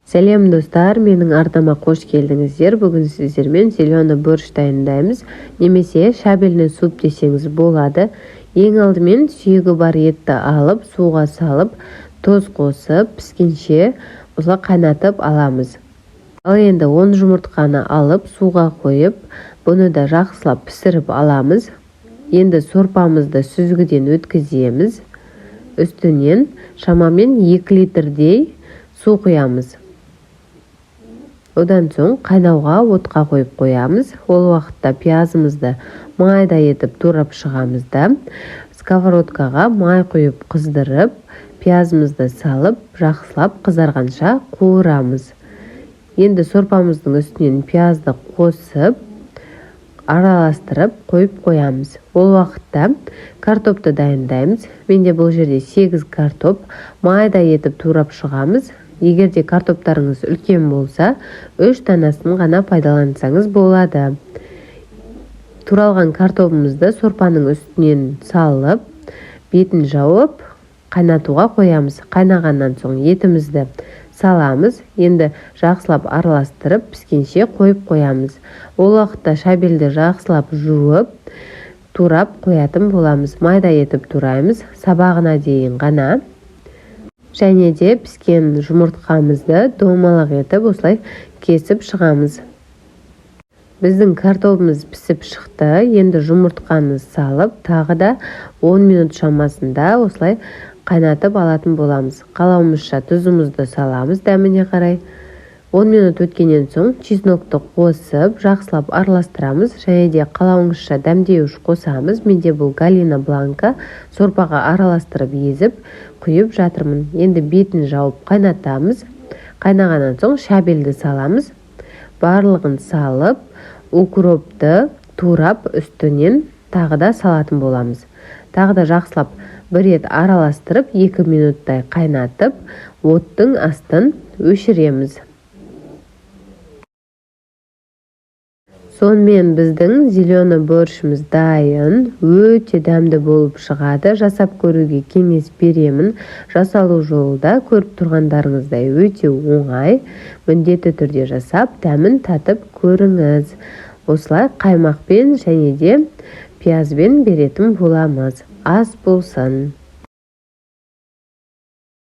Сәлем достар, менің артыма қош келдіңіздер. Бүгін сіздермен зеленый борщ дайындаймыз. Немесе шабельный суп десеңіз болады. Ең алдымен сүйегі бар етті алып, суға салып, тоз қосып, піскенше осылай қайнатып аламыз. Ал енді 10 жұмыртқаны алып, суға қойып, бұны да жақсылап пісіріп аламыз. Енді сорпамызды сүзгіден өткіземіз. Үстінен шамамен 2 литрдей су құямыз. Одан соң қайнауға отқа қойып қоямыз. Ол уақытта пиязымызды майда етіп турап шығамыз да, сковородкаға май құйып қыздырып, пиязымызды салып, жақсылап қызарғанша қуырамыз. Енді сорпамыздың үстінен пиязды қосып, араластырып қойып қоямыз. Ол уақытта картопты дайындаймыз. Менде бұл жерде 8 картоп майда етіп турап шығамыз. Егер де картоптарыңыз үлкен болса, 3 танасын ғана пайдалансаңыз болады. Туралған картопымызды сорпаның үстінен салып, бетін жауып, қайнатуға қоямыз. Қайнағаннан соң етімізді саламыз. Енді жақсылап араластырып, піскенше қойып қоямыз. Ол уақытта шабельді жақсылап жуып, турап қоятын боламыз. Майда етіп тураймыз, сабағына дейін ғана. Және де піскен жұмыртқамызды домалақ етіп осылай кесіп шығамыз. Біздің картопымыз пісіп шықты. Енді жұмыртқаны салып, тағы да 10 минут шамасында осылай қайнатып алатын боламыз. Қалауымызша тұзымызды саламыз дәміне қарай. 10 минут өткеннен соң чеснокты қосып, жақсылап араластырамыз. Және де қалауыңызша дәмдеуіш қосамыз. Менде бұл Галина Бланка. Сорпаға араластырып езіп, құйып жатырмын. Енді бетін жауып қайнатамыз. Қайнағаннан соң шабельді саламыз. Барлығын салып, укропты турап үстінен тағы да салатын боламыз. Тағы да жақсылап бір рет араластырып, 2 минуттай қайнатып, оттың астын өшіреміз. Сонымен біздің зеленый борщымыз дайын, өте дәмді болып шығады. Жасап көруге кеңес беремін. Жасалу жолы да көріп тұрғандарыңыздай өте оңай. Міндетті түрде жасап, дәмін татып көріңіз. Осылай қаймақпен және де пиязбен беретін боламыз. Ас болсын.